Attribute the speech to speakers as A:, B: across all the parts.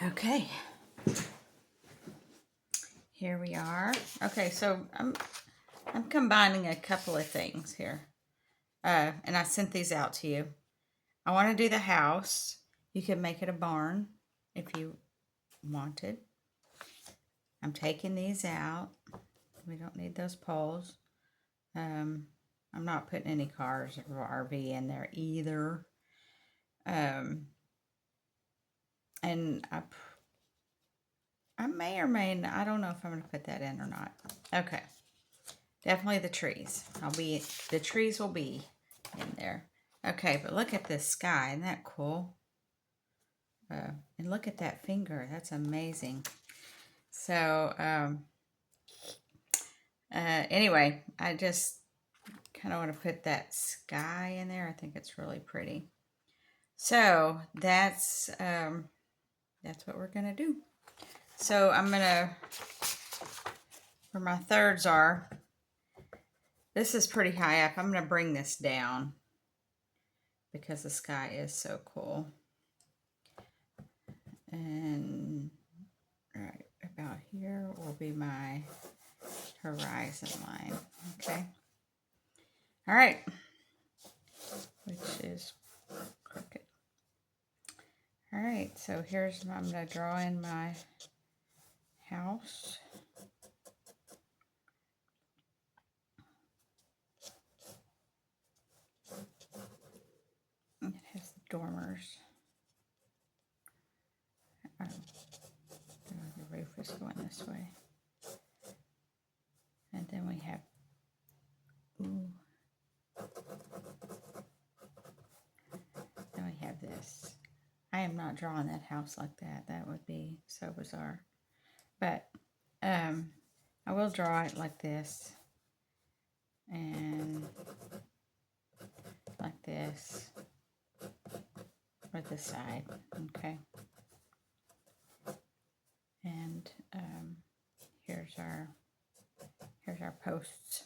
A: Okay, here we are. Okay, so I'm combining a couple of things here, and I sent these out to you. I want to do the house. You can make it a barn if you wanted. I'm taking these out. We don't need those poles. I'm not putting any cars or RV in there either. And I may or may not, I don't know if I'm going to put that in or not. Okay. Definitely the trees. The trees will be in there. Okay, but look at this sky. Isn't that cool? And look at that finger. That's amazing. So, anyway, I just kind of want to put that sky in there. I think it's really pretty. So that's what we're gonna do. So I'm gonna, where my thirds are, this is pretty high up. I'm gonna bring this down because the sky is so cool. And right about here will be my horizon line. Okay. All right. Which is crooked. All right. So here's I'm going to draw in my house. It has the dormers. The roof is going this way. And then we have, then we have this. I am not drawing that house like that. That would be so bizarre. But I will draw it like this. And like this. Or this side. Okay. And here's our posts.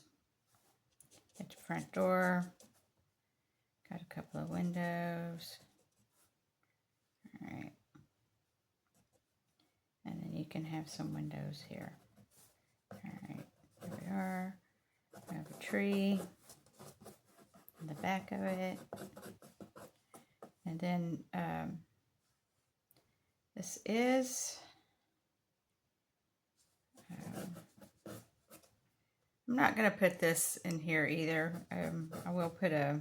A: Get the front door. Got a couple of windows. All right. And then you can have some windows here. All right. Here we are. We have a tree in the back of it. And then this is I'm not going to put this in here either. I will put a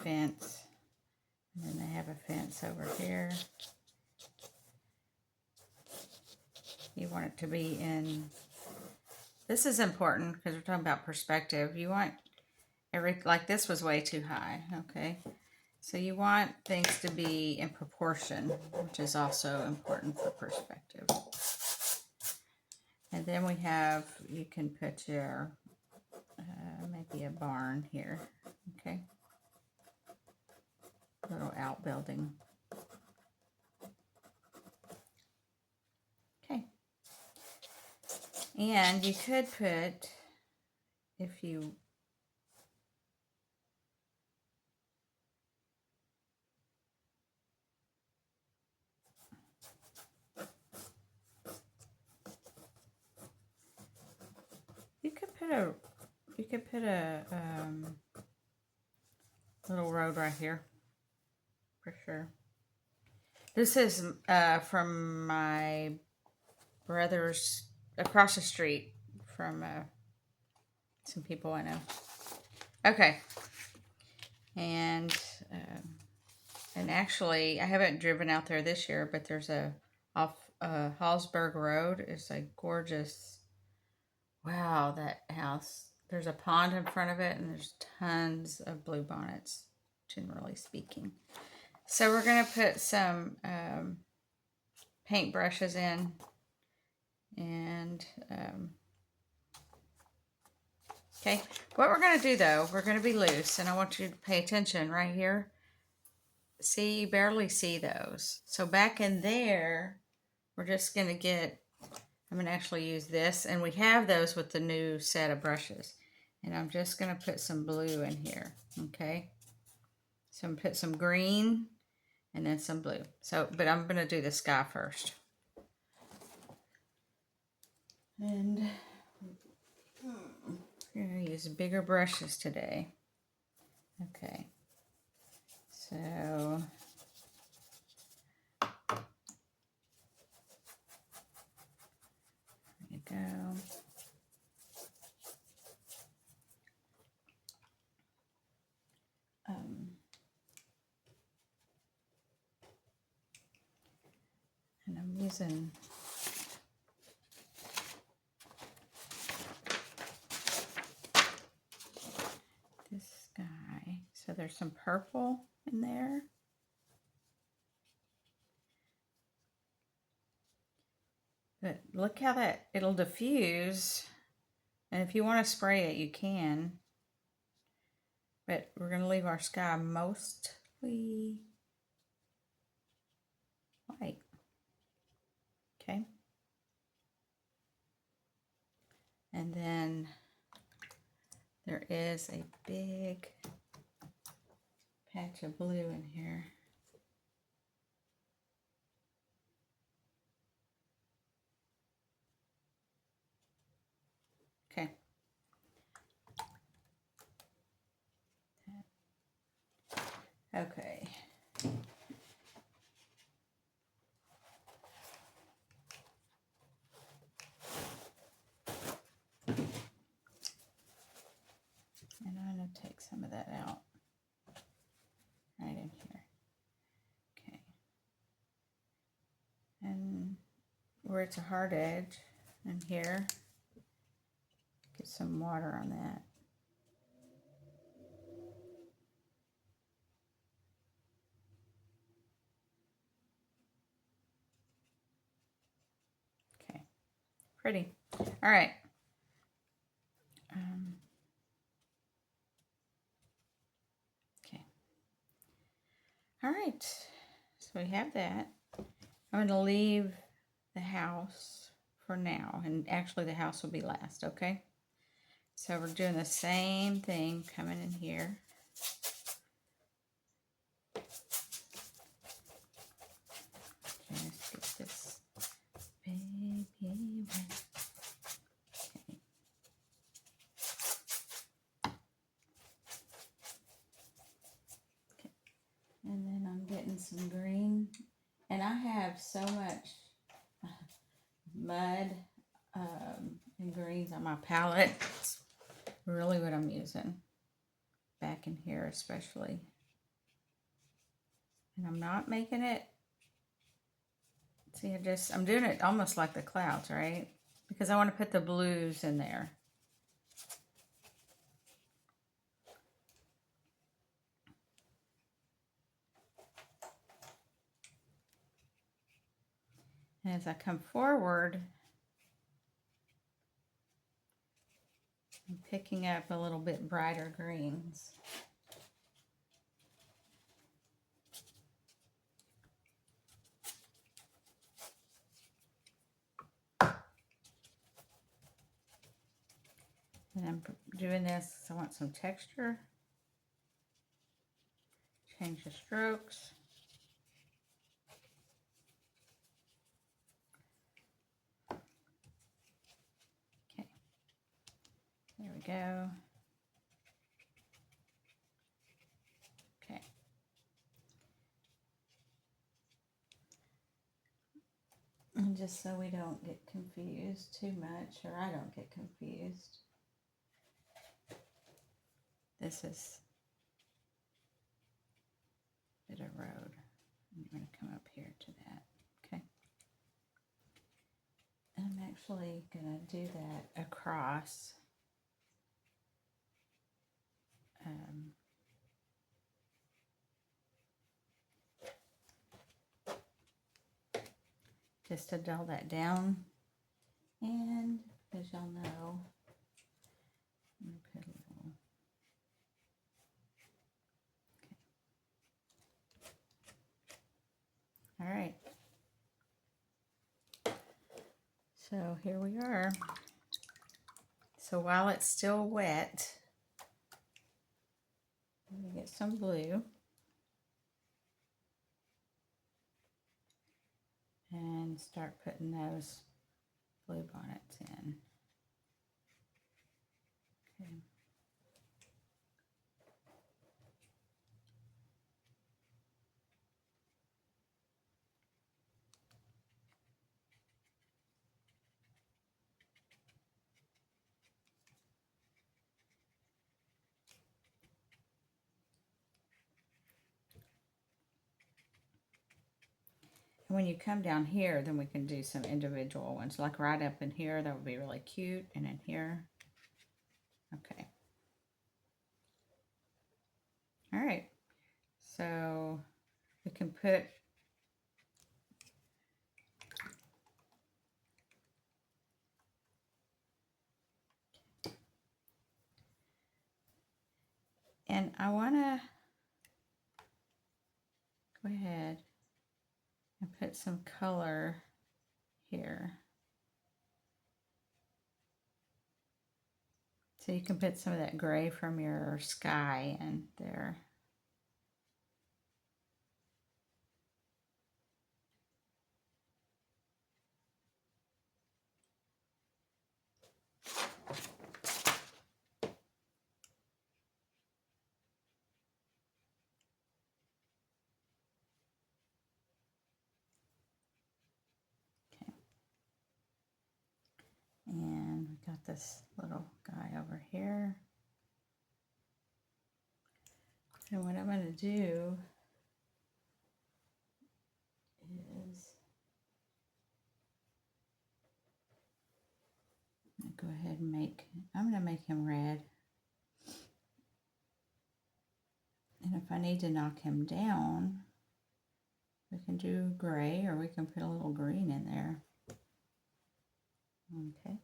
A: fence. And then they have a fence over here. You want it to be in... This is important because we're talking about perspective. You want like this was way too high, okay? So you want things to be in proportion, which is also important for perspective. And then we have, you can put your, maybe a barn here, okay? Little outbuilding. Okay. And you could put, if you, you could put a little road right here, for sure. This is from my brother's, across the street from some people I know. Okay. And actually, I haven't driven out there this year, but there's off Hallsburg Road. It's a gorgeous, wow, that house. There's a pond in front of it, and there's tons of bluebonnets, generally speaking. So we're going to put some paint brushes in, and okay, what we're going to do though, we're going to be loose, and I want you to pay attention right here. See, you barely see those. So back in there, we're just going to get, I'm going to actually use this, and we have those with the new set of brushes. And I'm just going to put some blue in here, okay? So I'm going to put some green, and then some blue. So, but I'm going to do the sky first. And we're going to use bigger brushes today. Okay. So, there you go. And I'm using this sky. So there's some purple in there. But look how it'll diffuse. And if you want to spray it, you can. But we're going to leave our sky mostly white. Okay. And then there is a big patch of blue in here. Okay. Okay. And I'm going to take some of that out right in here. Okay. And where it's a hard edge in here, get some water on that. Okay. Pretty. All right. Okay. All right. So we have that. I'm going to leave the house for now, and actually the house will be last, okay? So we're doing the same thing, coming in here. Just get this baby wet. Okay. Okay. And then I'm getting some green. And I have so much mud and greens on my palette. It's really what I'm using. Back in here especially. And I'm not making it. See, I'm doing it almost like the clouds, right? Because I want to put the blues in there. And as I come forward, I'm picking up a little bit brighter greens. And I'm doing this because I want some texture. Change the strokes. Okay. There we go. Okay. And just so we don't get confused too much, or I don't get confused. This is a bit of road. I'm going to come up here to that. Okay. I'm actually going to do that across. Just to dull that down. And as y'all know, I'm going to put a little. Okay. All right. So here we are. So while it's still wet, let me get some blue. and start putting those blue bonnets in. Okay. And when you come down here, then we can do some individual ones, like right up in here. That would be really cute. And in here. Okay. All right. So we can put and I want to go ahead and put some color here. So you can put some of that gray from your sky in there. And we got this little guy over here. And what I'm going to do is go ahead and I'm going to make him red. And if I need to knock him down, we can do gray, or we can put a little green in there. Okay.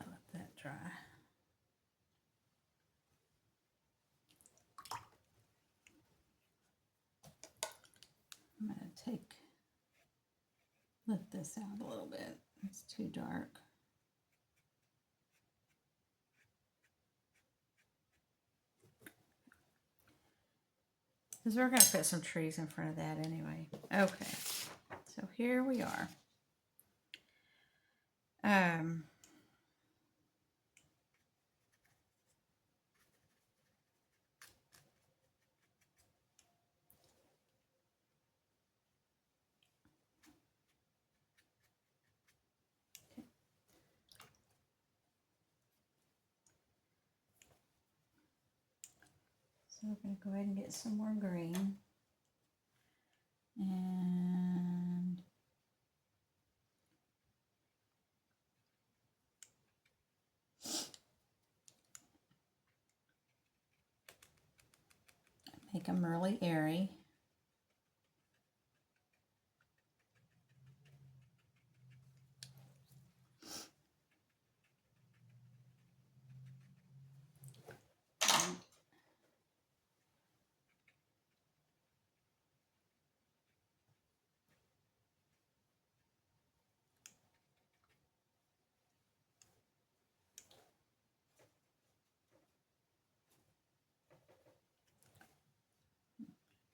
A: I'll let that dry. I'm going to lift this out a little bit. It's too dark. Because we're going to put some trees in front of that anyway. Okay, so here we are. So we're going to go ahead and get some more green. And make them really airy.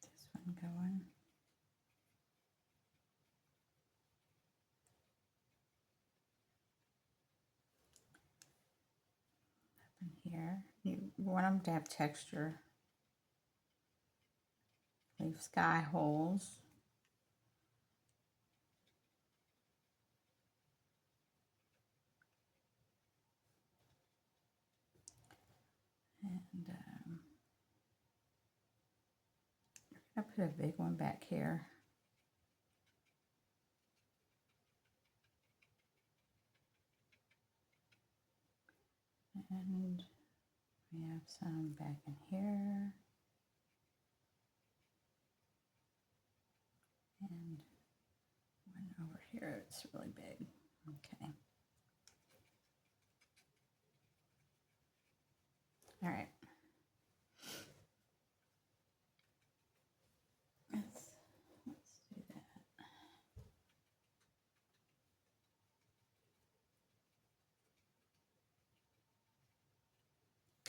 A: This one going. Up in here. You want them to have texture. Leave sky holes. And I put a big one back here. And we have some back in here. And one over here, it's really big. Okay. All right. Let's do that.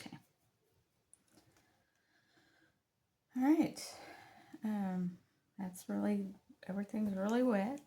A: Okay. All right. That's really, everything's really wet.